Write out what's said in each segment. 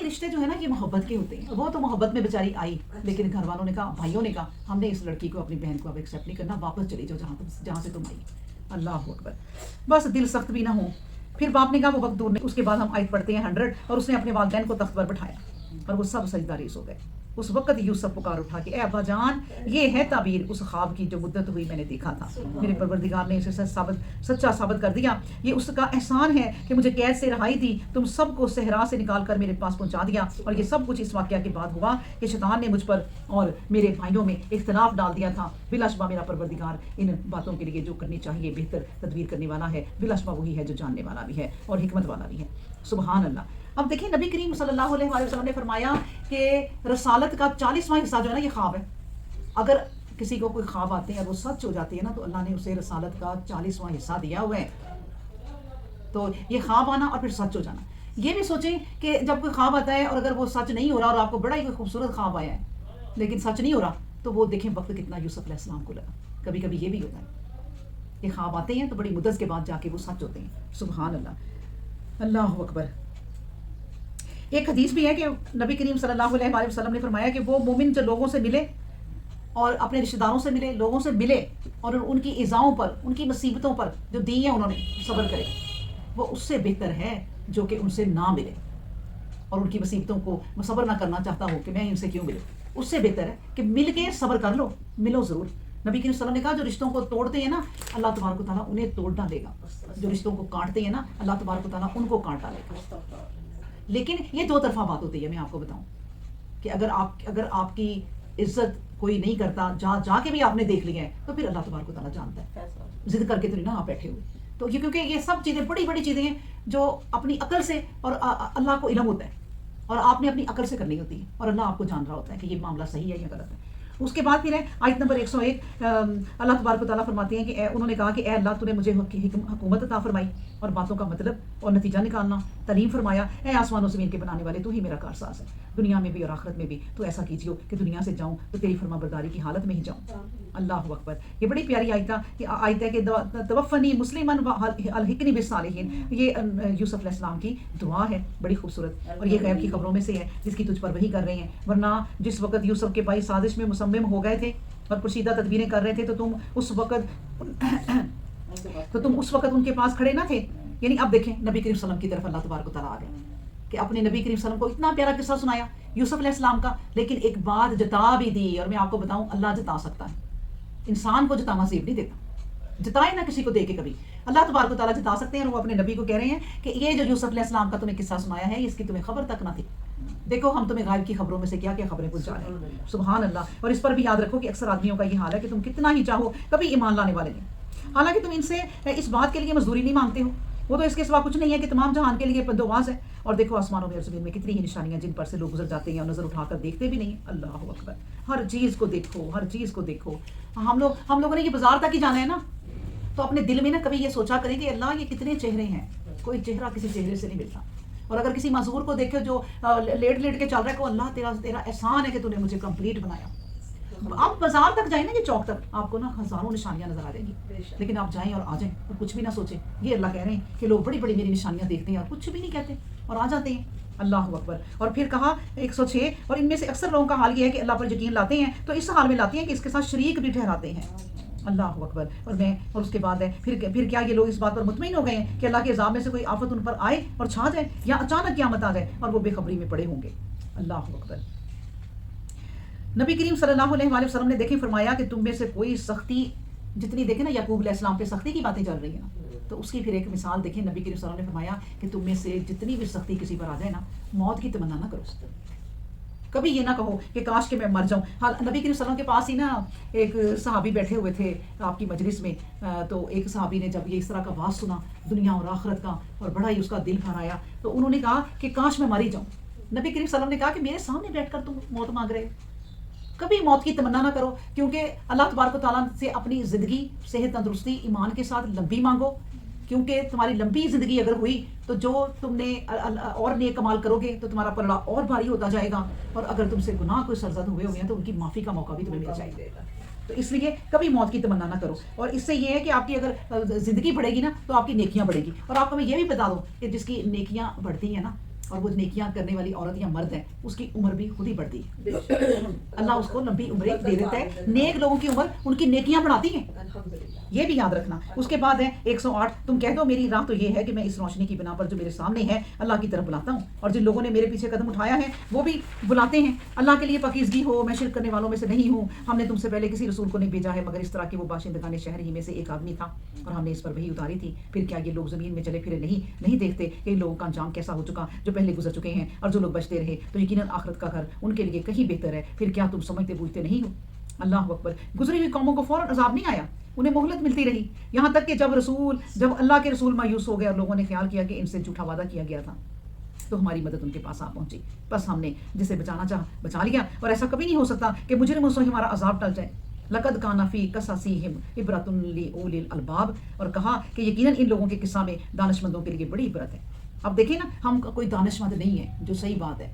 رشتے جو ہے نا یہ محبت کے ہوتے ہیں. وہ تو محبت میں بیچاری آئی, لیکن گھر والوں نے کہا, بھائیوں نے کہا, ہم نے اس لڑکی کو اپنی بہن کو اب ایکسیپٹ نہیں کرنا, واپس چلی جاؤ جہاں سے تم آئی. اللہ اکبر. بس دل سخت بھی نہ ہو. پھر باپ نے کہا وہ وقت دور نہیں. اس کے بعد ہم آیت پڑھتے ہیں 100, اور اس نے اپنے والدین کو تخت پر بٹھایا اور وہ سب سجدہ ریز ہو گئے. اس وقت یوسف پکار اٹھا کہ اے ابا جان, یہ ہے تعبیر اس خواب کی جو مدت ہوئی میں نے دیکھا تھا. میرے پروردگار نے اسے سچا ثابت کر دیا. یہ اس کا احسان ہے کہ مجھے قید سے رہائی دی, تم سب کو صحرا سے نکال کر میرے پاس پہنچا دیا. اور یہ سب کچھ اس واقعہ کے بعد ہوا کہ شیطان نے مجھ پر اور میرے بھائیوں میں اختلاف ڈال دیا تھا. بلا شبہ میرا پروردگار ان باتوں کے لیے جو کرنی چاہیے بہتر تدبیر کرنے والا ہے. بلا شبہ وہی ہے جو جاننے والا بھی ہے اور حکمت والا بھی ہے. سبحان اللہ. اب دیکھیں نبی کریم صلی اللہ علیہ وسلم نے فرمایا کہ رسالت کا 40واں حصہ جو ہے نا یہ خواب ہے. اگر کسی کو کوئی خواب آتے ہیں اور وہ سچ ہو جاتی ہے نا تو اللہ نے اسے رسالت کا 40واں حصہ دیا ہوا ہے. تو یہ خواب آنا اور پھر سچ ہو جانا. یہ بھی سوچیں کہ جب کوئی خواب آتا ہے اور اگر وہ سچ نہیں ہو رہا اور آپ کو بڑا ہی کوئی خوبصورت خواب آیا ہے لیکن سچ نہیں ہو رہا, تو وہ دیکھیں وقت کتنا یوسف علیہ السلام کو لگا. کبھی کبھی یہ بھی ہوتا ہے کہ خواب آتے ہیں تو بڑی مدت کے بعد جا کے وہ سچ ہوتے ہیں. سبحان اللہ. اللہ اکبر. ایک حدیث بھی ہے کہ نبی کریم صلی اللہ علیہ وآلہ وسلم نے فرمایا کہ وہ مومن جو لوگوں سے ملے اور اپنے رشتہ داروں سے ملے, لوگوں سے ملے اور ان کی ایذاؤں پر, ان کی مصیبتوں پر جو دی ہیں انہوں نے صبر کرے, وہ اس سے بہتر ہے جو کہ ان سے نہ ملے اور ان کی مصیبتوں کو صبر نہ کرنا چاہتا ہو کہ میں ان سے کیوں ملوں. اس سے بہتر ہے کہ مل کے صبر کر لو, ملو ضرور. نبی کریم صلی اللہ علیہ وسلم نے کہا جو رشتوں کو توڑتے ہیں نا اللہ تبارک و تعالیٰ انہیں توڑ ڈالے گا, جو رشتوں کو کاٹتے ہیں نا اللہ تبارک و تعالیٰ ان کو کاٹ ڈالے گا. لیکن یہ دو طرفہ بات ہوتی ہے. میں آپ کو بتاؤں کہ اگر آپ کی عزت کوئی نہیں کرتا, جا کے بھی آپ نے دیکھ لیا ہے, تو پھر اللہ تبارک و تعالیٰ جانتا ہے. ضد کر کے تو نہیں نا آپ بیٹھے ہوئے. تو یہ کیونکہ یہ سب چیزیں بڑی بڑی چیزیں ہیں جو اپنی عقل سے, اور اللہ کو علم ہوتا ہے اور آپ نے اپنی عقل سے کرنی ہوتی ہے, اور اللہ آپ کو جان رہا ہوتا ہے کہ یہ معاملہ صحیح ہے یا غلط ہے. اس کے بعد پھر ہے آیت نمبر 101. اللہ تبارک و تعالیٰ فرماتے ہیں کہ انہوں نے کہا کہ اے اللہ تو نے مجھے حکومت عطا فرمائی اور باتوں کا مطلب اور نتیجہ نکالنا تعلیم فرمایا. اے آسمان و زمین کے بنانے والے تو ہی میرا کارساز ہے, دنیا میں بھی اور آخرت میں بھی. تو ایسا کیجیے کہ دنیا سے جاؤں تو تیری فرما برداری کی حالت میں ہی جاؤں. اللہ اکبر. یہ بڑی پیاری آیت ہے کہ توفنی مسلمن الحقنی بالصالحین. یہ یوسف علیہ السلام کی دعا ہے, بڑی خوبصورت, اور یہ غیب کی خبروں میں سے ہے جس کی تجھ پر وحی کر رہے ہیں. ورنہ جس وقت یوسف کے بھائی سازش میں مصمم ہو گئے تھے اور پوشیدہ تدبیریں کر رہے تھے تو تم اس وقت ان کے پاس کھڑے نہ تھے. یعنی اب دیکھیں نبی کریم صلی اللہ علیہ وسلم کی طرف اللہ تبارک و تعالیٰ آ گئے کہ اپنے نبی کریم صلی اللہ علیہ وسلم کو اتنا پیارا قصہ سنایا یوسف علیہ السلام کا, لیکن ایک بات جتا بھی دی. اور میں آپ کو بتاؤں اللہ جتا سکتا ہے, انسان کو جتانا سیب نہیں دیتا. جتائے نہ کسی کو دے کے کبھی, اللہ تبارک و تعالیٰ جتا سکتے ہیں. اور وہ اپنے نبی کو کہہ رہے ہیں کہ یہ جو یوسف علیہ السلام کا تمہیں قصہ سنایا ہے اس کی تمہیں خبر تک نہ تھی. دیکھو ہم تمہیں غائب کی خبروں میں سے کیا کیا خبریں پہنچا رہے ہیں. سبحان اللہ. اور اس پر بھی یاد رکھو کہ اکثر آدمیوں کا یہ حال ہے کہ تم کتنا ہی چاہو کبھی ایمان لانے والے نہیں, حالانکہ تم ان سے اس بات کے لیے مزدوری نہیں مانگتے ہو. وہ تو اس کے سوا کچھ نہیں ہے کہ تمام جہان کے لیے بندوباز ہے. اور دیکھو آسمانوں میں اور زمین میں کتنی ہی نشانیاں جن پر سے لوگ گزر جاتے ہیں اور نظر اٹھا کر دیکھتے بھی نہیں. اللہ اکبر. ہر چیز کو دیکھو, ہر چیز کو دیکھو. ہم لوگوں نے یہ بازار تک ہی جانا ہے نا, تو اپنے دل میں نا کبھی یہ سوچا کریں کہ اللہ یہ کتنے چہرے ہیں, کوئی چہرہ کسی چہرے سے نہیں ملتا. اور اگر کسی معذور کو دیکھو جو لیٹ کے چل رہا ہے کہ اللہ تیرا احسان ہے کہ تو نے مجھے کمپلیٹ بنایا. آپ بازار تک جائیں نا یہ چوک تک, آپ کو نا ہزاروں نشانیاں نظر آ جائیں گی, لیکن آپ جائیں اور آ جائیں اور کچھ بھی نہ سوچیں. یہ اللہ کہہ رہے ہیں کہ لوگ بڑی بڑی میری نشانیاں دیکھتے ہیں اور کچھ بھی نہیں کہتے اور آ جاتے ہیں. اللہ اکبر. اور پھر کہا 106, اور ان میں سے اکثر لوگوں کا حال یہ ہے کہ اللہ پر یقین لاتے ہیں تو اس حال میں لاتے ہیں کہ اس کے ساتھ شریک بھی ٹھہراتے ہیں. اللہ اکبر. اور اس کے بعد ہے پھر کیا یہ لوگ اس بات پر مطمئن ہو گئے ہیں کہ اللہ کے عذاب میں سے کوئی آفت ان پر آئے اور چھا جائے, یا اچانک قیامت آ جائے اور وہ بے خبری میں پڑے ہوں گے. اللہ اکبر. نبی کریم صلی اللہ علیہ وآلہ وسلم نے دیکھیں فرمایا کہ تم میں سے کوئی سختی, جتنی دیکھیں نا یعقوب علیہ السلام پہ سختی کی باتیں چل رہی ہیں نا, تو اس کی پھر ایک مثال دیکھیں. نبی کریم صلی اللہ علیہ وسلم نے فرمایا کہ تم میں سے جتنی بھی سختی کسی پر آ جائے نا, موت کی تمنا نہ کرو. کبھی یہ نہ کہو کہ کاش کہ میں مر جاؤں. نبی کریم صلی اللہ علیہ وسلم کے پاس ہی نا ایک صحابی بیٹھے ہوئے تھے آپ کی مجلس میں, تو ایک صحابی نے جب یہ اس طرح کا واز سنا دنیا اور آخرت کا اور بڑا ہی اس کا دل بھر آیا, تو انہوں نے کہا کہ کاش میں مر ہی جاؤں. نبی کریم صلی اللہ علیہ وسلم نے کہا کہ میرے سامنے بیٹھ کر تم موت مانگ رہے ہو. کبھی موت کی تمنا نہ کرو, کیونکہ اللہ تبارک و تعالیٰ سے اپنی زندگی صحت تندرستی ایمان کے ساتھ لمبی مانگو, کیونکہ تمہاری لمبی زندگی اگر ہوئی تو جو تم نے اور نیک کمال کرو گے تو تمہارا پلڑا اور بھاری ہوتا جائے گا, اور اگر تم سے گناہ کوئی سرزد ہوئے ہوئے ہیں تو ان کی معافی کا موقع بھی تمہیں مل جائے گا. تو اس لیے کبھی موت کی تمنا نہ کرو. اور اس سے یہ ہے کہ آپ کی اگر زندگی بڑھے گی نا تو آپ کی نیکیاں بڑھے گی. اور آپ کو میں یہ بھی بتا دوں کہ جس کی نیکیاں بڑھتی ہیں نا اور وہ نیکیاں کرنے والی عورت یا مرد ہے اس کی عمر بھی خود ہی بڑھتی ہے. اللہ اس کو لمبی عمریں دے دیتا ہے. نیک لوگوں کی عمر ان کی نیکیاں بڑھاتی ہیں, یہ بھی یاد رکھنا. اس کے بعد ہے 108, تم کہہ دو میری راہ تو یہ ہے کہ میں اس روشنی کی بنا پر جو میرے سامنے ہے اللہ کی طرف بلاتا ہوں, اور جن لوگوں نے میرے پیچھے قدم اٹھایا ہے وہ بھی بلاتے ہیں. اللہ کے لیے پاکیزگی ہو, میں شرک کرنے والوں میں سے نہیں ہوں. ہم نے تم سے پہلے کسی رسول کو نہیں بھیجا ہے مگر اس طرح کہ وہ باشندگان شہر ہی میں سے ایک آدمی تھا, اور ہم نے اس پر وحی اتاری تھی. پھر کیا یہ لوگ زمین میں چلے پھرے نہیں دیکھتے کہ ان لوگوں کا انجام کیسا ہو چکا جو پہلے گزر چکے ہیں, اور جو لوگ بچتے رہے تو یقیناً آخرت کا گھر ان کے لیے کہیں بہتر ہے. پھر کیا تم سمجھتے بوجھتے نہیں ہو؟ اللہ اکبر. گزری ہوئی قوموں کو فوراً عذاب نہیں آیا, انہیں مہلت ملتی رہی, یہاں تک کہ جب اللہ کے رسول مایوس ہو گئے اور لوگوں نے خیال کیا کہ ان سے جھوٹا وعدہ کیا گیا تھا تو ہماری مدد ان کے پاس آ پہنچی. بس ہم نے جسے بچانا چاہا بچا لیا, اور ایسا کبھی نہیں ہو سکتا کہ مجرموں سے ہمارا عذاب ٹل جائے. لقد کان فی قصصہم عبرۃ لأولی الالباب, اور کہا کہ یقیناً ان لوگوں کے قصہ میں دانش مندوں کے لیے بڑی عبرت ہے. اب دیکھیں نا, ہم کوئی دانش مند نہیں ہے, جو صحیح بات ہے,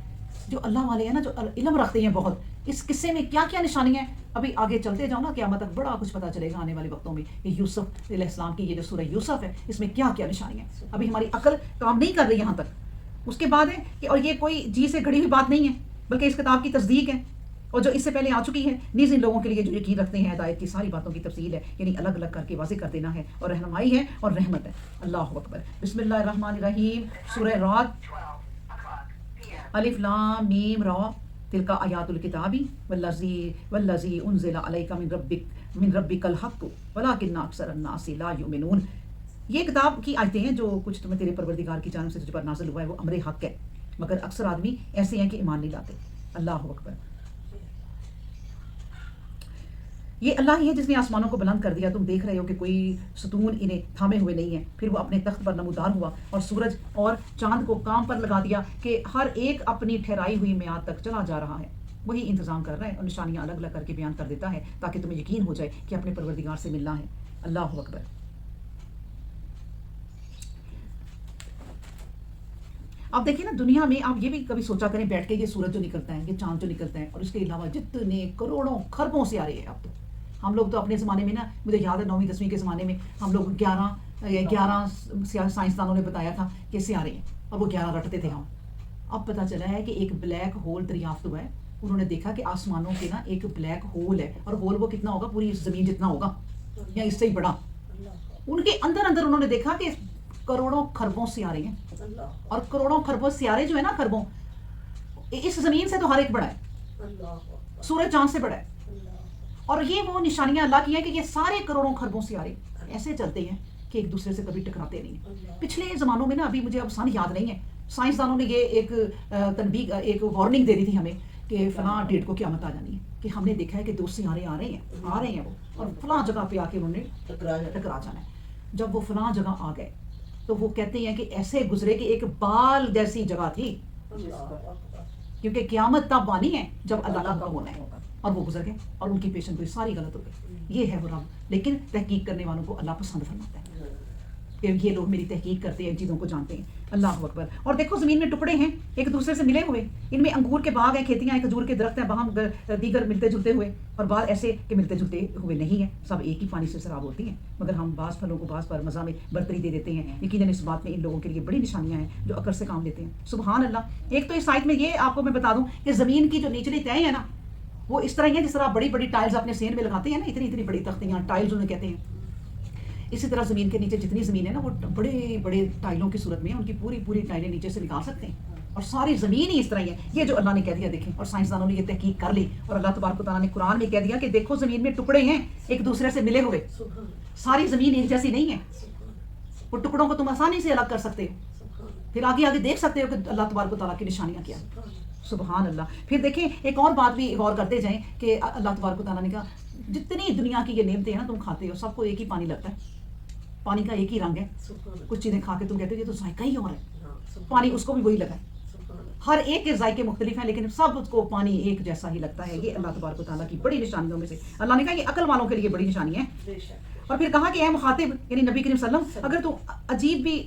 جو اللہ والے ہیں نا, جو علم رکھتے ہیں بہت. اس قصے میں کیا کیا نشانی ہیں, ابھی آگے چلتے جاؤ نا, قیامت تک بڑا کچھ پتا چلے گا آنے والے وقتوں میں کہ یوسف علیہ السلام کی یہ جو سورہ یوسف ہے اس میں کیا کیا نشانی ہیں. ابھی ہماری عقل کام نہیں کر رہی یہاں تک. اس کے بعد ہے کہ اور یہ کوئی جی سے گھڑی ہوئی بات نہیں ہے بلکہ اس کتاب کی تصدیق ہے, اور جو اس سے پہلے آ چکی ہے نیز ان لوگوں کے لیے جو یقین رکھتے ہیں ہدایت کی ساری باتوں کی تفصیل ہے, یعنی الگ الگ کر کے واضح کر دینا ہے, اور رہنمائی ہے اور رحمت ہے. اللہ اکبر. بسم اللہ الرحمن الرحیم. سورہ رعد. الف لام میم را تلک آیات الکتاب والذی انزل علیک من ربک الحق ولکن اکثر الناس لا یؤمنون. یہ کتاب کی آیتیں ہیں جو کچھ تمہیں تیرے پروردگار کی جانب سے تجھ پر نازل ہوا ہے وہ امر حق ہے, مگر اکثر آدمی ایسے ہیں کہ ایمان نہیں لاتے. اللہ اکبر. یہ اللہ ہی ہے جس نے آسمانوں کو بلند کر دیا, تم دیکھ رہے ہو کہ کوئی ستون انہیں تھامے ہوئے نہیں ہیں. پھر وہ اپنے تخت پر نمودار ہوا اور سورج اور چاند کو کام پر لگا دیا کہ ہر ایک اپنی ٹھہرائی ہوئی میعاد تک چلا جا رہا ہے. وہی انتظام کر رہا ہے اور نشانیاں الگ الگ کر کے بیان کر دیتا ہے تاکہ تمہیں یقین ہو جائے کہ اپنے پروردگار سے ملنا ہے. اللہ اکبر. اب دیکھیں نا, دنیا میں آپ یہ بھی کبھی سوچا کریں بیٹھ کے, یہ سورج جو نکلتا ہے, یہ چاند جو نکلتا ہے, اور اس کے علاوہ جتنے کروڑوں خربوں سیارے ہیں. اب تو ہم لوگ تو اپنے زمانے میں نا, مجھے یاد ہے 9ویں 10ویں کے زمانے میں ہم لوگ 11 سائنسدانوں نے بتایا تھا کہ سیارے ہیں, اور وہ 11 رٹتے تھے ہم. اب پتہ چلا ہے کہ ایک بلیک ہول دریافت ہوا ہے. انہوں نے دیکھا کہ آسمانوں کے نا ایک بلیک ہول ہے, اور ہول وہ کتنا ہوگا, پوری زمین جتنا ہوگا یا اس سے ہی بڑا. ان کے اندر انہوں نے دیکھا کہ کروڑوں خربوں سیارے ہیں, اور کروڑوں خربوں سیارے جو ہے نا, خربوں, اس زمین سے تو ہر ایک بڑا ہے, سورج چاند سے بڑا ہے. اور یہ وہ نشانیاں اللہ کی ہیں کہ یہ سارے کروڑوں خربوں سیارے ایسے چلتے ہیں کہ ایک دوسرے سے کبھی ٹکراتے نہیں. پچھلے زمانوں میں نا, ابھی مجھے اب سن یاد نہیں ہے, سائنسدانوں نے یہ ایک تنبیہ, ایک وارننگ دے دی تھی ہمیں کہ فلاں ڈیٹ کو قیامت آ جانی ہے, کہ ہم نے دیکھا ہے کہ 2 سیارے آ رہے ہیں وہ, اور فلاں جگہ پہ آ کے انہوں نے ٹکرا جانا ہے. جب وہ فلاں جگہ آ گئے تو وہ کہتے ہیں کہ ایسے گزرے کہ ایک بال جیسی جگہ تھی, کیونکہ قیامت تب آنی ہے جب اللہ کا ہونا ہے. اور وہ گزر گئے اور ان کی پیشن گوئی ساری غلط ہو گئی. یہ ہے وہ رب, لیکن تحقیق کرنے والوں کو اللہ پسند فرماتا ہے کہ یہ لوگ میری تحقیق کرتے ہیں, چیزوں کو جانتے ہیں. اللہ اکبر. اور دیکھو زمین میں ٹکڑے ہیں ایک دوسرے سے ملے ہوئے, ان میں انگور کے باغ ہیں, کھیتیاں ہیں, کھجور کے درخت ہیں, باہم دیگر ملتے جلتے ہوئے, اور بعض ایسے کہ ملتے جلتے ہوئے نہیں ہیں, سب ایک ہی پانی سے سراب ہوتی ہیں, مگر ہم بعض پھلوں کو بعض پر مزہ میں برتری دے دیتے ہیں. یقیناً اس بات میں ان لوگوں کے لیے بڑی نشانیاں ہیں جو عقل سے کام لیتے ہیں. سبحان اللہ. ایک تو اس آیت میں یہ آپ کو میں بتا دوں کہ زمین کی جو نچلی تہیں ہیں نا, وہ اس طرح ہی ہیں جس طرح بڑی بڑی ٹائلز اپنے سین میں لگاتے ہیں نا, اتنی بڑی تختیاں, ٹائلز انہیں کہتے ہیں. اسی طرح زمین کے نیچے جتنی زمین ہے نا, وہ بڑے بڑے ٹائلوں کی صورت میں ان کی پوری ٹائلیں نیچے سے نکال سکتے ہیں, اور ساری زمین ہی اس طرح ہی ہے. یہ جو اللہ نے کہہ دیا دیکھیں, اور سائنسدانوں نے یہ تحقیق کر لی, اور اللہ تبارک و تعالیٰ نے قرآن میں کہہ دیا کہ دیکھو زمین میں ٹکڑے ہیں ایک دوسرے سے ملے ہوئے, ساری زمین ایک جیسی نہیں ہے. وہ ٹکڑوں کو تم آسانی سے الگ کر سکتے ہو, پھر آگے دیکھ سکتے ہو کہ اللہ تبارک و تعالیٰ کی نشانیاں کیا. سبحان اللہ. پھر دیکھیں ایک اور بات بھی غور کرتے جائیں کہ اللہ تبارک و تعالیٰ نے کہا جتنی دنیا کی یہ نعمتیں ہیں نا تم کھاتے ہو, سب کو ایک ہی پانی لگتا ہے, پانی کا ایک ہی رنگ ہے. کچھ چیزیں کھا کے تم کہتے ہو یہ تو ذائقہ ہی اور ہے, پانی اس کو بھی وہی لگا ہے. ہر ایک کے ذائقے مختلف ہیں لیکن سب کو پانی ایک جیسا ہی لگتا ہے. یہ اللہ تبارک و تعالیٰ کی بڑی نشانیوں میں سے. اللہ نے کہا یہ عقل والوں کے لیے بڑی نشانی ہے. اور پھر کہا کہ اے مخاطب یعنی نبی کریم صلی اللہ علیہ وسلم,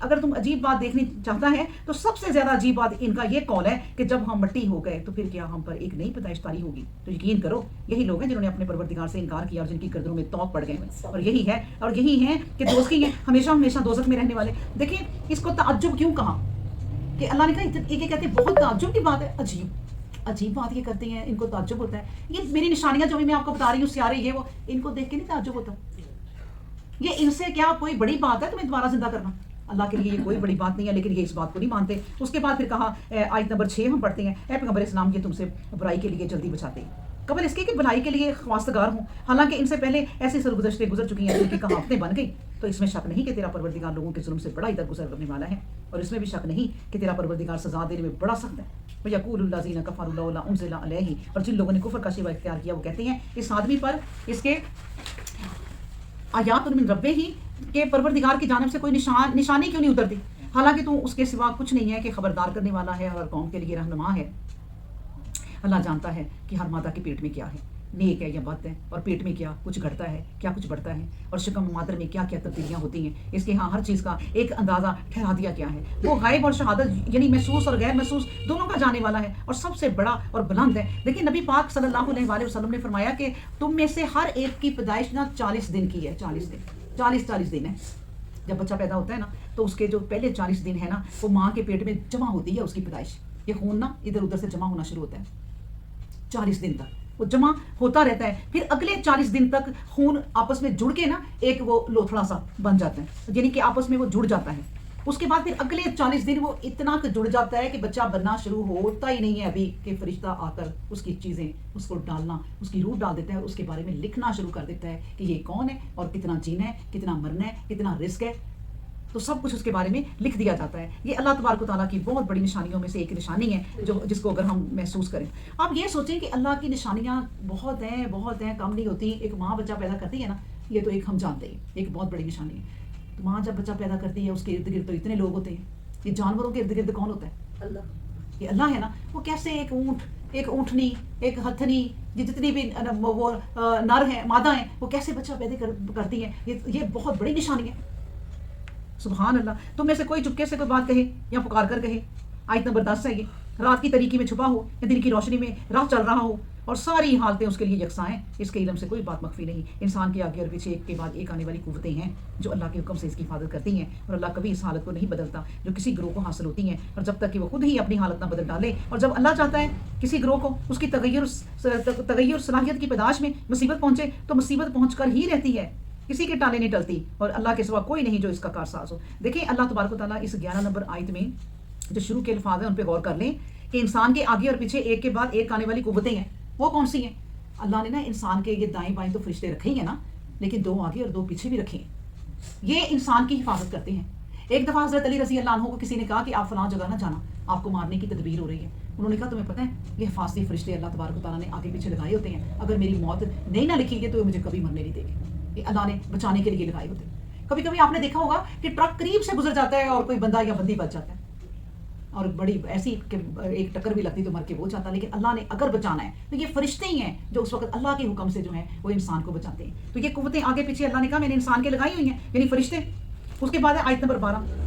اگر تم عجیب بات دیکھنی چاہتا ہے تو سب سے زیادہ عجیب بات ان کا یہ قول ہے کہ جب ہم مٹی ہو گئے تو پھر کیا ہم پر ایک نئی پیدائش طاری ہوگی. تو یقین کرو یہی لوگ ہیں جنہوں نے اپنے پروردگار سے انکار کیا اور جن کی گردنوں میں توق پڑ گئے, اور یہی ہیں کہ دوزخی ہیں, ہمیشہ دوزخ میں رہنے والے. دیکھیں اس کو تعجب کیوں کہا, کہ اللہ نے کہا یہ کہتے ہیں بہت تعجب کی بات ہے، عجیب بات یہ کرتے ہیں، ان کو تعجب ہوتا ہے، یہ میری نشانیاں جو بھی میں آپ کو بتا رہی ہوں، سیارے یہ وہ، ان کو دیکھ کے نہیں تعجب ہوتا؟ یہ ان سے کیا کوئی بڑی بات ہے تمہیں دوبارہ زندہ کرنا؟ اللہ کے لیے یہ کوئی بڑی بات نہیں ہے، لیکن یہ اس بات کو نہیں مانتے۔ اس کے بعد پھر کہا آیت نمبر 6 ہم پڑھتے ہیں، اے پیغمبر اسلام یہ تم سے برائی کے لیے جلدی بچاتے ہیں قبل اس کے کہ بھلائی کے لیے خواستگار ہوں، حالانکہ ان سے پہلے ایسی سرگزشتیں گزر چکی ہیں جن کی کہاوتیں بن گئی، تو اس میں شک نہیں کہ تیرا پروردگار لوگوں کے ظلم سے بڑا ہی درگزر کرنے والا ہے، اور اس میں بھی شک نہیں کہ تیرا پروردگار سزا دینے میں بڑا سخت ہے۔ وَيَقُولُ الَّذِينَ كَفَرُوا لَوْلَا أُنزِلَ عَلَيْهِ، اور جن لوگوں نے کفر کا شیوہ اختیار کیا وہ کہتے ہیں اس آدمی پر اس کے آیات من ربہ ہی کہ پروردگار کی جانب سے کوئی نشانی کیوں نہیں اترتی، حالانکہ تو اس کے سوا کچھ نہیں ہے کہ خبردار کرنے والا ہے اور قوم کے لیے رہنما ہے۔ اللہ جانتا ہے کہ ہر مادہ کے پیٹ میں کیا ہے، نیک ہے یا بد ہے، اور پیٹ میں کیا کچھ گھٹتا ہے، کیا کچھ بڑھتا ہے، اور شکم مادر میں کیا کیا تبدیلیاں ہوتی ہیں، اس کے ہاں ہر چیز کا ایک اندازہ ٹھہرا دیا گیا ہے۔ وہ غائب اور شہادت یعنی محسوس اور غیر محسوس دونوں کا جانے والا ہے، اور سب سے بڑا اور بلند ہے۔ لیکن نبی پاک صلی اللہ علیہ وآلہ وسلم نے فرمایا کہ تم میں سے ہر ایک کی پیدائش نا 40 دن کی ہے، 40 دن ہے۔ جب بچہ پیدا ہوتا ہے نا تو اس کے جو پہلے 40 دن ہے نا وہ ماں کے پیٹ میں جمع ہوتی ہے اس کی پیدائش، یہ خون نا ادھر ادھر سے جمع ہونا شروع ہوتا ہے، 40 دن تک وہ جمع ہوتا رہتا ہے، پھر اگلے 40 دن تک خون آپس میں جڑ کے نا ایک وہ لوتھڑا سا بن جاتا ہے، یعنی کہ آپس میں وہ جڑ جاتا ہے۔ اس کے بعد پھر اگلے 40 دن وہ اتنا جڑ جاتا ہے کہ بچہ بننا شروع ہوتا ہی نہیں ہے ابھی کہ فرشتہ آ کر اس کی چیزیں اس کو ڈالنا، اس کی روح ڈال دیتا ہے، اس کے بارے میں لکھنا شروع کر دیتا ہے کہ یہ کون ہے اور کتنا جینا ہے، کتنا مرنا ہے، کتنا رزق ہے، تو سب کچھ اس کے بارے میں لکھ دیا جاتا ہے۔ یہ اللہ تبارک و تعالیٰ کی بہت بڑی نشانیوں میں سے ایک نشانی ہے جس کو اگر ہم محسوس کریں۔ آپ یہ سوچیں کہ اللہ کی نشانیاں بہت ہیں، کم نہیں ہوتی۔ ایک ماں بچہ پیدا کرتی ہے نا، یہ تو ایک ہم جانتے ہیں ایک بہت بڑی نشانی ہے۔ تو ماں جب بچہ پیدا کرتی ہے اس کے ارد گرد تو اتنے لوگ ہوتے ہیں، یہ جانوروں کے ارد گرد کون ہوتا ہے؟ اللہ۔ یہ اللہ ہے نا، وہ کیسے ایک اونٹ، ایک اونٹنی، ایک ہتھنی، جتنی بھی وہ نر ہیں مادہ ہیں وہ کیسے بچہ پیدا کرتی ہیں، یہ بہت بڑی نشانی ہے۔ سبحان اللہ۔ تم میں سے کوئی چپکے سے کوئی بات کہے یا پکار کر کہے، آیت نمبر 10 ہے یہ، رات کی تاریکی میں چھپا ہو یا دن کی روشنی میں راہ چل رہا ہو، اور ساری حالتیں اس کے لیے یکساں ہیں، اس کے علم سے کوئی بات مخفی نہیں۔ انسان کے آگے اور پیچھے ایک کے بعد ایک آنے والی قوتیں ہیں جو اللہ کے حکم سے اس کی حفاظت کرتی ہیں، اور اللہ کبھی اس حالت کو نہیں بدلتا جو کسی گروہ کو حاصل ہوتی ہیں، اور جب تک کہ وہ خود ہی اپنی حالت نہ بدل ڈالے، اور جب اللہ چاہتا ہے کسی گروہ کو اس کی تغیر صلاحیت کی پیدائش میں مصیبت پہنچے تو مصیبت پہنچ کر ہی رہتی ہے، کسی کے ٹالے نہیں ٹلتی، اور اللہ کے سوا کوئی نہیں جو اس کا کارساز ہو۔ دیکھیں اللہ تبارک و تعالیٰ اس 11 نمبر آیت میں جو شروع کے الفاظ ہیں ان پہ غور کر لیں کہ انسان کے آگے اور پیچھے ایک کے بعد ایک آنے والی قوتیں ہیں، وہ کون سی ہیں؟ اللہ نے نا انسان کے یہ دائیں بائیں تو فرشتے رکھے ہی ہیں نا، لیکن 2 آگے اور 2 پیچھے بھی رکھے ہیں، یہ انسان کی حفاظت کرتے ہیں۔ ایک دفعہ حضرت علی رضی اللہ عنہ کو کسی نے کہا کہ آپ فلاں جگہ نہ جانا، آپ کو مارنے کی تدبیر ہو رہی ہے۔ انہوں نے کہا تمہیں پتہ ہے یہ حفاظتی فرشتے اللہ تبارک و تعالیٰ نے آگے پیچھے لگائے ہوتے ہیں، اگر میری موت نہیں نہ لکھی گئی تو یہ مجھے کبھی مرنے نہیں دے گی، یہ اللہ نے بچانے کے لیے لگائے ہوتے ہیں۔ کبھی کبھی آپ نے دیکھا ہوگا کہ ٹرک قریب سے گزر جاتا ہے اور کوئی بندہ یا بندی بچ جاتا ہے، اور بڑی ایسی کہ ایک ٹکر بھی لگتی تو مر کے وہ جاتا، لیکن اللہ نے اگر بچانا ہے تو یہ فرشتے ہی ہیں جو اس وقت اللہ کے حکم سے جو ہیں وہ انسان کو بچاتے ہیں۔ تو یہ قوتیں آگے پیچھے اللہ نے کہا میں نے انسان کے لگائی ہوئی ہیں، یعنی فرشتے۔ اس کے بعد ہے آیت نمبر 12،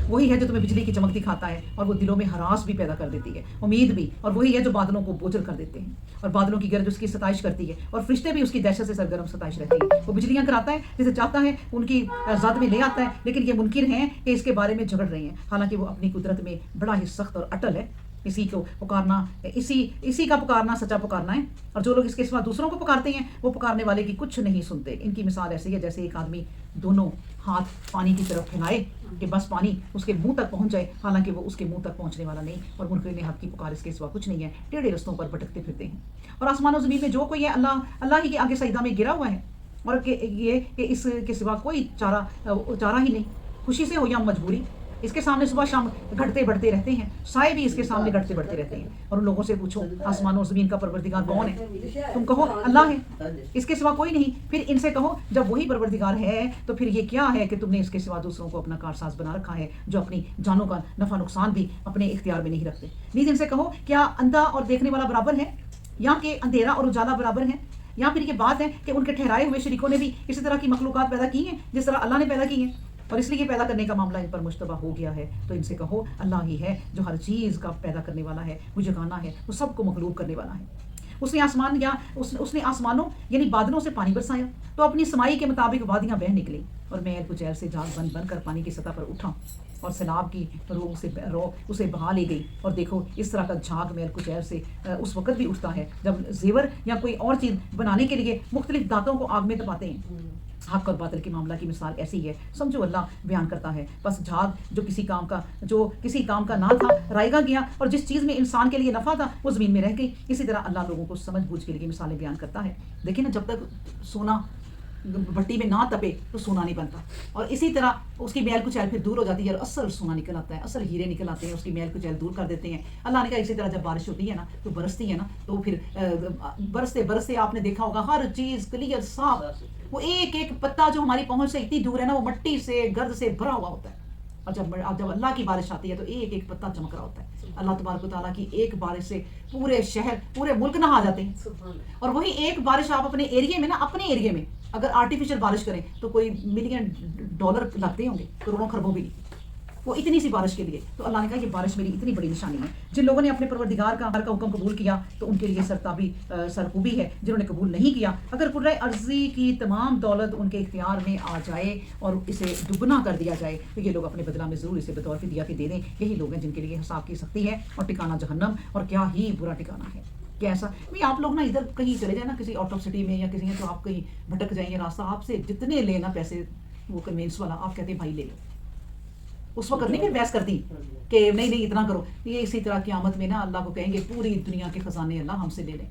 وہی ہے جو تمہیں بجلی کی چمک دکھاتا ہے اور وہ دلوں میں ہراس بھی پیدا کر دیتی ہے، امید بھی، اور وہی ہے جو بادلوں کو بوجھل کر دیتے ہیں اور بادلوں کی گرج اس کی ستائش کرتی ہے، اور فرشتے بھی اس کی دہشت سے سرگرم ستائش رہتے ہیں۔ وہ بجلیاں کراتا ہے جسے چاہتا ہے ان کی ذات میں لے آتا ہے، لیکن یہ منکر ہیں کہ اس کے بارے میں جھگڑ رہے ہیں، حالانکہ وہ اپنی قدرت میں بڑا ہی سخت اور اٹل ہے۔ اسی کو پکارنا، اسی کا پکارنا سچا پکارنا ہے، اور جو لوگ اس کے سوا دوسروں کو پکارتے ہیں وہ پکارنے والے کی کچھ نہیں سنتے۔ ان کی مثال ایسی ہے جیسے ایک آدمی دونوں ہاتھ پانی کی طرف پھیلائے کہ بس پانی اس کے منہ تک پہنچ جائے، حالانکہ وہ اس کے منہ تک پہنچنے والا نہیں، اور منکرین حق کی پکار اس کے سوا کچھ نہیں ہے، ٹیڑھے رستوں پر بھٹکتے پھرتے ہیں۔ اور آسمان و زمین میں جو کوئی ہے اللہ ہی کے آگے سجدہ میں گرا ہوا ہے، اور یہ کہ اس کے سوا کوئی چارہ ہی نہیں، خوشی سے ہو یا مجبوری، اس کے سامنے صبح شام گھٹتے بڑھتے رہتے ہیں، سائے بھی اس کے سامنے گھٹتے بڑھتے رہتے ہیں۔ اور ان لوگوں سے پوچھو آسمان و زمین کا پروردگار کون ہے؟ تم کہو اللہ ہے، اس کے سوا کوئی نہیں۔ پھر ان سے کہو جب وہی پروردگار ہے تو پھر یہ کیا ہے کہ تم نے اس کے سوا دوسروں کو اپنا کارساز بنا رکھا ہے جو اپنی جانوں کا نفع نقصان بھی اپنے اختیار میں نہیں رکھتے۔ نیز ان سے کہو کیا اندھا اور دیکھنے والا برابر ہے، یا کہ اندھیرا اور اجالا برابر ہے؟ یا پھر یہ بات ہے کہ ان کے ٹھہرائے ہوئے شریکوں نے بھی اسی طرح کی مخلوقات پیدا کی ہیں جس طرح اللہ نے پیدا کی ہیں، اور اس لیے پیدا کرنے کا معاملہ ان پر مشتبہ ہو گیا ہے۔ تو ان سے کہو اللہ ہی ہے جو ہر چیز کا پیدا کرنے والا ہے، وہ جگانا ہے، وہ سب کو مغلوب کرنے والا ہے۔ اس نے آسمانوں یعنی بادلوں سے پانی برسایا تو اپنی سمائی کے مطابق وادیاں بہہ نکلیں، اور میں کچھ ایسے جال بن بن کر پانی کی سطح پر اٹھا اور سیلاب کی روح اسے بہا لے گئی. اور دیکھو اس طرح کا جھاگ میل کچیل سے اس وقت بھی اٹھتا ہے جب زیور یا کوئی اور چیز بنانے کے لیے مختلف دانتوں کو آگ میں دباتے ہیں. حق اور باطل کے معاملہ کی مثال ایسی ہے. سمجھو اللہ بیان کرتا ہے بس جھاگ جو کسی کام کا نہ تھا رائے گیا، اور جس چیز میں انسان کے لیے نفع تھا وہ زمین میں رہ گئی. اسی طرح اللہ لوگوں کو سمجھ بوجھ کے لیے مثالیں بیان کرتا ہے. دیکھیں نا، جب تک سونا بھٹی میں نہ تپے تو سونا نہیں بنتا، اور اسی طرح اس کی میل کچیل پھر دور ہو جاتی ہے اور اصل سونا نکل آتا ہے، اصل ہیرے نکل آتے ہیں، اس کی میل کچیل دور کر دیتے ہیں. اللہ نے کہا اسی طرح جب بارش ہوتی ہے نا تو برستی ہے نا تو پھر برستے برستے آپ نے دیکھا ہوگا ہر چیز کلیئر صاف، وہ ایک ایک پتا جو ہماری پہنچ سے اتنی دور ہے نا وہ مٹی سے گرد سے بھرا ہوا ہوتا ہے. اور جب اللہ کی بارش آتی ہے تو ایک ایک پتا چمک رہا ہوتا ہے. اللہ تبارک و تعالیٰ کی ایک بارش سے پورے شہر پورے ملک نہا جاتے ہیں. اور وہی ایک بارش آپ اپنے ایریے میں نا، اپنے ایریے میں اگر آرٹیفیشل بارش کریں تو کوئی $1,000,000 لگتے ہوں گے، کروڑوں خربوں بھی نہیں، وہ اتنی سی بارش کے لیے. تو اللہ نے کہا یہ بارش میری اتنی بڑی نشانی ہے. جن لوگوں نے اپنے پروردگار کا حکم قبول کیا تو ان کے لیے سرخوبی ہے. جنہوں نے قبول نہیں کیا، اگر کرۂ ارضی کی تمام دولت ان کے اختیار میں آ جائے اور اسے دگنا کر دیا جائے تو یہ لوگ اپنے بدلہ میں ضرور اسے بطور فدیہ کے دے دیں. یہی لوگ ہیں جن کے لیے حساب کی سختی ہے اور ٹھکانہ جہنم، اور کیا ہی برا ٹھکانہ ہے. کیسا بھی آپ لوگ نا ادھر کہیں چلے جائیں نا کسی آؤٹ آف سٹی میں یا کسی تو آپ کہیں بھٹک جائیں گے راستہ، آپ سے جتنے لینا پیسے وہ کنوینس والا آپ کہتے ہیں بھائی لے لو. اس وقت نہیں پھر بحث کرتی کہ نہیں اتنا کرو. یہ اسی طرح قیامت میں نا اللہ کو کہیں گے پوری دنیا کے خزانے اللہ ہم سے لے لیں،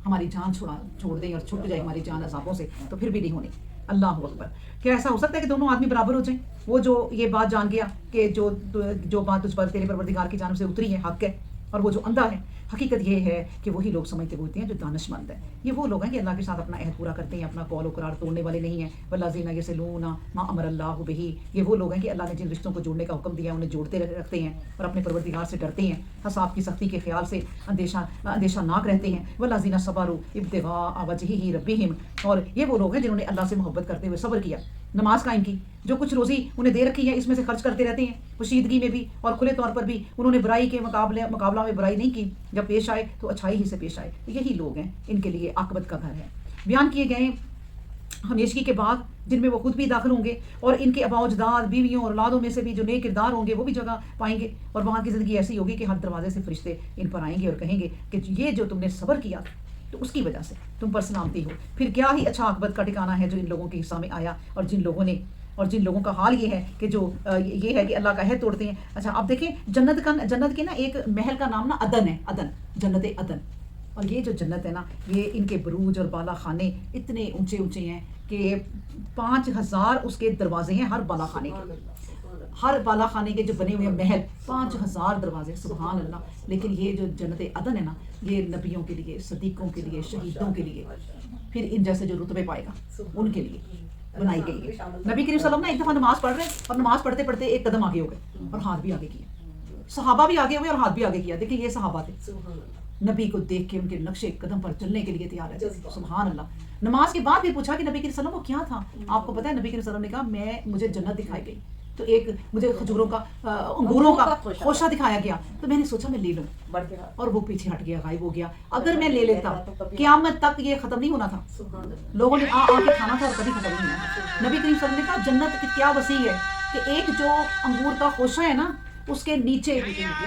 ہماری جان چھوڑ دیں اور چھٹ جائے ہماری جان عذابوں سے، تو پھر بھی نہیں ہونی. اللہ اکبر. کیا ایسا ہو سکتا ہے کہ دونوں آدمی برابر ہو جائیں؟ وہ جو یہ بات جان گیا کہ جو بات تجھ پر تیرے پروردگار کی جانب سے اتری ہے حق ہے، اور وہ جو اندھا ہے. حقیقت یہ ہے کہ وہی لوگ سمجھتے ہوتے ہیں جو دانش مند ہیں. یہ وہ لوگ ہیں کہ اللہ کے ساتھ اپنا عہد پورا کرتے ہیں، اپنا قول و قرار توڑنے والے نہیں ہیں. والذین یصلون ما امر اللہ بہ، یہ وہ لوگ ہیں کہ اللہ نے جن رشتوں کو جوڑنے کا حکم دیا انہیں جوڑتے رکھتے ہیں اور اپنے پروردگار سے ڈرتے ہیں، حساب کی سختی کے خیال سے اندیشہ ناک رہتے ہیں. والذین صبروا ابتغاء وجہ ربہم، اور یہ وہ لوگ ہیں جنہوں نے اللہ سے محبت کرتے ہوئے صبر کیا، نماز قائم کی. جو کچھ روزی انہیں دے رکھی ہے اس میں سے خرچ کرتے رہتے ہیں، پوشیدگی میں بھی اور کھلے طور پر بھی. انہوں نے برائی کے مقابلہ میں برائی نہیں کی، جب پیش آئے تو اچھائی ہی سے پیش آئے. یہی لوگ ہیں، ان کے لیے عاقبت کا گھر ہے. بیان کیے گئے ہمیشگی کے باغ جن میں وہ خود بھی داخل ہوں گے، اور ان کے آباء و اجداد، بیویوں اور اولادوں میں سے بھی جو نیک کردار ہوں گے وہ بھی جگہ پائیں گے. اور وہاں کی زندگی ایسی ہوگی کہ ہر دروازے سے فرشتے ان پر آئیں گے اور کہیں گے کہ یہ جو تم نے صبر کیا تو اس کی وجہ سے تم پر سلامتی ہو. پھر کیا ہی اچھا عاقبت کا ٹھکانہ ہے جو ان لوگوں کے حصہ میں آیا، اور جن لوگوں کا حال یہ ہے کہ جو یہ ہے کہ اللہ کا عہد توڑتے ہیں. اچھا آپ دیکھیں جنت کے نا ایک محل کا نام نا عدن ہے، عدن، جنت عدن. اور یہ جو جنت ہے نا یہ ان کے بروج اور بالا خانے اتنے اونچے اونچے ہیں کہ 5000 اس کے دروازے ہیں ہر بالا خانے کے. ہر بالا خانے کے جو بنے ہوئے محل 5000 دروازے. سبحان اللہ. لیکن یہ جو جنت عدن ہے نا یہ نبیوں کے لیے، صدیقوں کے لیے، شہیدوں کے لیے، پھر ان جیسے جو رتبے پائے گا ان کے لیے بنائی گئی ہے. نبی کریم صلی اللہ علیہ وسلم نے ایک دفعہ نماز پڑھ رہے ہیں اور نماز پڑھتے پڑھتے ایک قدم آگے ہو گئے اور ہاتھ بھی آگے کیا. صحابہ بھی آگے ہوئے اور ہاتھ بھی آگے کیا. دیکھیں یہ صحابہ تھے، نبی کو دیکھ کے ان کے نقشے قدم پر چلنے کے لیے تیار ہے. سبحان اللہ. نماز کے بعد بھی پوچھا کہ نبی کریم صلی اللہ علیہ وسلم وہ کیا تھا؟ آپ کو پتہ ہے نبی کریم صلی اللہ علیہ وسلم نے کہا مجھے جنت دکھائی گئی، تو ایک مجھے کھجوروں کا انگوروں کا خوشہ دکھایا گیا تو میں نے سوچا میں لے لوں، اور وہ پیچھے ہٹ گیا، غائب ہو گیا. اگر میں لے لیتا قیامت تک یہ ختم نہیں ہونا تھا. لوگوں نے آ کے کھانا تھا اور کبھی ختم نہیں ہونا. نبی کریم صلی اللہ علیہ وسلم نے کہا جنت کی کیا وسیع ہے کہ ایک جو انگور کا خوشہ ہے نا اس کے نیچے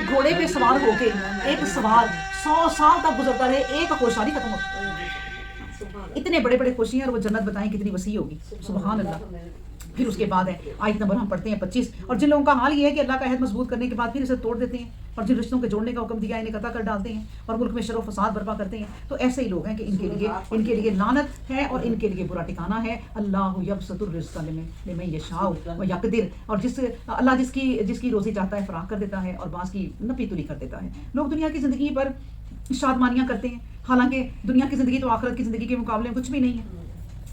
گھوڑے پہ سوار ہو کے ایک سوار 100 سال تک گزرتا رہے، ایک خوشہ نہیں ختم ہوتا. اتنے بڑے بڑے خوشی ہیں، اور وہ جنت بتائیں کتنی وسیع ہوگی. سبحان اللہ. پھر اس کے بعد ہے آیت نمبر ہم پڑھتے ہیں 25. اور جن لوگوں کا حال یہ ہے کہ اللہ کا عہد مضبوط کرنے کے بعد پھر اسے توڑ دیتے ہیں اور جن رشتوں کے جوڑنے کا حکم دیا انہیں قطع کر ڈالتے ہیں اور ملک میں شر و فساد برپا کرتے ہیں، تو ایسے ہی لوگ ہیں کہ ان کے لیے لعنت ہے اور ان کے لیے برا ٹھکانہ ہے. اللہ یبسط الرزق لمن یشاء ویقدر. اور اللہ جس کی روزی چاہتا ہے فراخ کر دیتا ہے اور بعض کی نپی تلی کر دیتا ہے. لوگ دنیا کی زندگی پر شادمانیاں کرتے ہیں، حالانکہ دنیا کی زندگی تو آخرت کی زندگی کے مقابلے میں کچھ بھی نہیں ہے،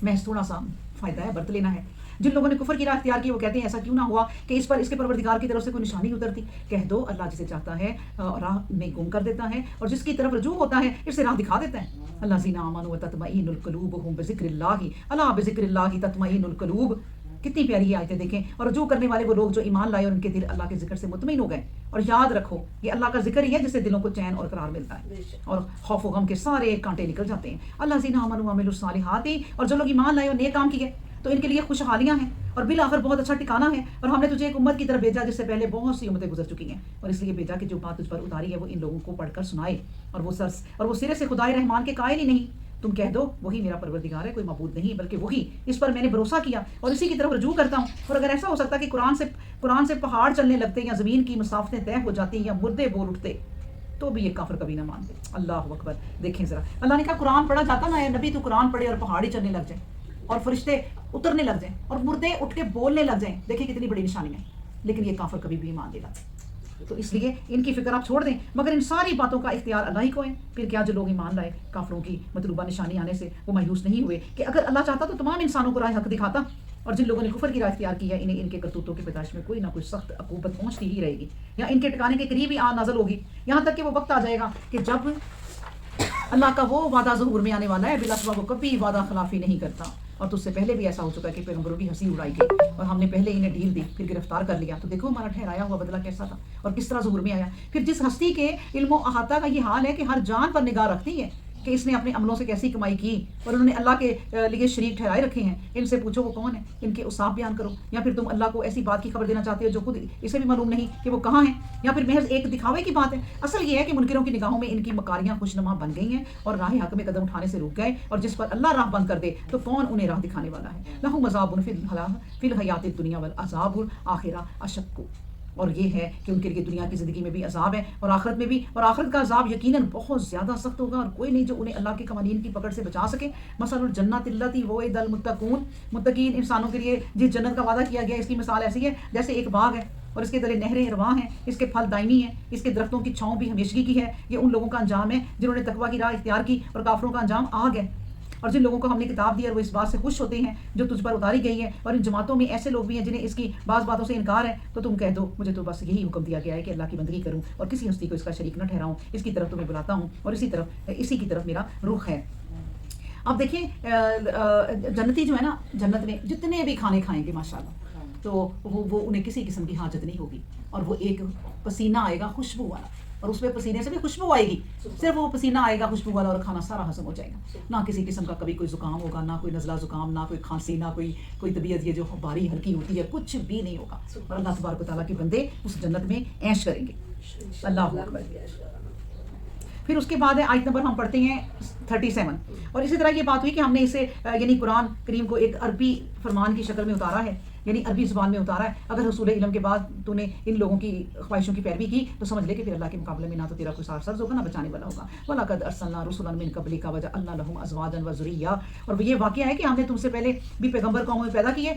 محض تھوڑا سا فائدہ ہے، برت لینا ہے. جن لوگوں نے کفر کی راہ اختیار کی وہ کہتے ہیں ایسا کیوں نہ ہوا کہ اس پر اس کے پروردگار کی طرف سے کوئی نشانی اترتی. کہہ دو اللہ جسے چاہتا ہے راہ میں گم کر دیتا ہے اور جس کی طرف رجوع ہوتا ہے اسے راہ دکھا دیتا ہے. الذین آمنوا وتطمئن قلوبهم بذکر اللہ، الا بذکر اللہ تطمئن القلوب. کتنی پیاری آیتیں دیکھیں. اور رجوع کرنے والے وہ لوگ جو ایمان لائے اور ان کے دل اللہ کے ذکر سے مطمئن ہو گئے. اور یاد رکھو یہ اللہ کا ذکر ہی ہے جس سے دلوں کو چین اور قرار ملتا ہے اور خوف و غم کے سارے کانٹے نکل جاتے ہیں. الذین آمنوا وعملوا الصالحات. اور جو لوگ ایمان لائے اور نیک کام کیے تو ان کے لیے خوشحالیاں ہیں اور بالآخر بہت اچھا ٹھکانہ ہے. اور ہم نے تجھے ایک امت کی طرف بھیجا جس سے پہلے بہت سی امتیں گزر چکی ہیں, اور اس لیے بھیجا کہ جو بات تجھ پر اتاری ہے وہ ان لوگوں کو پڑھ کر سنائے, اور وہ سرے سے خدائے رحمان کے قائل ہی نہیں. تم کہہ دو وہی میرا پروردگار ہے, کوئی معبود نہیں بلکہ وہی, اس پر میں نے بھروسہ کیا اور اسی کی طرف رجوع کرتا ہوں. اور اگر ایسا ہو سکتا کہ قرآن سے پہاڑ چلنے لگتے یا زمین کی مسافتیں طے ہو جاتی یا مردے بول اٹھتے تو بھی یہ کافر کبھی نہ مانتے. اللہ اکبر. دیکھیں ذرا, اللہ نے کہا قرآن پڑھا جاتا نا, اے نبی تو قرآن پڑھے اور پہاڑ ہی چلنے لگ جائیں اور فرشتے اترنے لگ جائیں اور مردے اٹھ کے بولنے لگ جائیں. دیکھیں کتنی بڑی نشانی ہے, لیکن یہ کافر کبھی بھی ایمان نہیں لاتے. تو اس لیے ان کی فکر آپ چھوڑ دیں, مگر ان ساری باتوں کا اختیار اللہ ہی کو ہے. پھر کیا جو لوگ ایمان لائے کافروں کی مطلوبہ نشانی آنے سے وہ مایوس نہیں ہوئے کہ اگر اللہ چاہتا تو تمام انسانوں کو راہ حق دکھاتا, اور جن لوگوں نے کفر کی راہ اختیار کی ہے انہیں ان کے کرتوتوں کی پیدائش میں کوئی نہ کوئی سخت عقوبت پہنچتی ہی رہے گی, یا ان کے ٹھکانے کے قریب ہی نازل ہوگی, یہاں تک کہ وہ وقت آ جائے گا کہ جب اللہ کا وہ وعدہ ظہور میں آنے والا ہے. بلا شبہ وہ کبھی وعدہ خلافی نہیں کرتا, اور تجھ سے پہلے بھی ایسا ہو چکا ہے کہ پیغمبروں کی ہنسی اڑائی گئی اور ہم نے پہلے انہیں ڈھیل دی پھر گرفتار کر لیا. تو دیکھو ہمارا ٹھہرایا ہوا بدلہ کیسا تھا اور کس طرح ظہور میں آیا. پھر جس ہستی کے علم و احاطہ کا یہ حال ہے کہ ہر جان پر نگاہ رکھتی ہے کہ اس نے اپنے عملوں سے کیسی کمائی کی, اور انہوں نے اللہ کے لیے شریک ٹھہرائے رکھے ہیں. ان سے پوچھو وہ کون ہے, ان کے اوصاف بیان کرو, یا پھر تم اللہ کو ایسی بات کی خبر دینا چاہتے ہو جو خود اسے بھی معلوم نہیں کہ وہ کہاں ہیں, یا پھر محض ایک دکھاوے کی بات ہے. اصل یہ ہے کہ منکروں کی نگاہوں میں ان کی مکاریاں خوشنما بن گئی ہیں اور راہ حق میں قدم اٹھانے سے رک گئے, اور جس پر اللہ راہ بند کر دے تو کون انہیں راہ دکھانے والا ہے. لہم عذاب فی الحیات الدنیا والعذاب الآخرہ اشق. اور یہ ہے کہ ان کے لیے دنیا کی زندگی میں بھی عذاب ہے اور آخرت میں بھی, اور آخرت کا عذاب یقیناً بہت زیادہ سخت ہوگا, اور کوئی نہیں جو انہیں اللہ کے قوانین کی پکڑ سے بچا سکے. مثل الجنت التی وعد المتقون, متقین انسانوں کے لیے جس جنت کا وعدہ کیا گیا اس کی مثال ایسی ہے جیسے ایک باغ ہے اور اس کے تلے نہریں رواں ہیں, اس کے پھل دائمی ہیں, اس کے درختوں کی چھاؤں بھی ہمیشگی کی ہے. یہ ان لوگوں کا انجام ہے جنہوں نے تقویٰ کی راہ اختیار کی, اور کافروں کا انجام آگ ہے. اور جن لوگوں کو ہم نے کتاب دی اور وہ اس بات سے خوش ہوتے ہیں جو تجھ پر اتاری گئی ہے, اور ان جماعتوں میں ایسے لوگ بھی ہیں جنہیں اس کی بعض باتوں سے انکار ہے, تو تم کہہ دو مجھے تو بس یہی حکم دیا گیا ہے کہ اللہ کی بندگی کروں اور کسی ہستی کو اس کا شریک نہ ٹھہراؤں. اس کی طرف تمہیں بلاتا ہوں اور اسی کی طرف میرا رخ ہے. اب دیکھیں جنتی جو ہے نا, جنت میں جتنے بھی کھانے کھائیں گے ماشاءاللہ, تو وہ انہیں کسی قسم کی حاجت نہیں ہوگی, اور وہ ایک پسینہ آئے گا خوشبو والا, اور اس پہ پسینے سے بھی خوشبو آئے گی, صرف وہ پسینہ آئے گا خوشبو والا, اور کھانا سارا ہضم ہو جائے گا. نہ کسی قسم کا کبھی کوئی زکام ہوگا, نہ کوئی نزلہ زکام, نہ کوئی کھانسی, نہ کوئی طبیعت یہ جو باری ہلکی ہوتی ہے, کچھ بھی نہیں ہوگا. اور اللہ تبارک و تعالیٰ کے بندے اس جنت میں عیش کریں گے. اللہ اکبر. پھر اس کے بعد آیت نمبر ہم پڑھتے ہیں 37, اور اسی طرح یہ بات ہوئی کہ ہم نے اسے یعنی قرآن کریم کو ایک عربی فرمان کی شکل میں اتارا ہے, یعنی عربی زبان میں اتارا ہے. اگر حصول علم کے بعد تو نے ان لوگوں کی خواہشوں کی پیروی کی تو سمجھ لے کہ پھر اللہ کے مقابلے میں نہ تو تیرا کوئی سرسبز ہوگا نہ بچانے والا ہوگا. وَلَقَدْ أَرْسَلْنَا رُسُلًا مِن قَبْلِكَ وَجَعَلْنَا لَهُمْ أَزْوَاجًا وَذُرِّيَّةً, اور یہ واقعہ ہے کہ ہم نے تم سے پہلے بھی پیغمبر قوموں میں پیدا کیے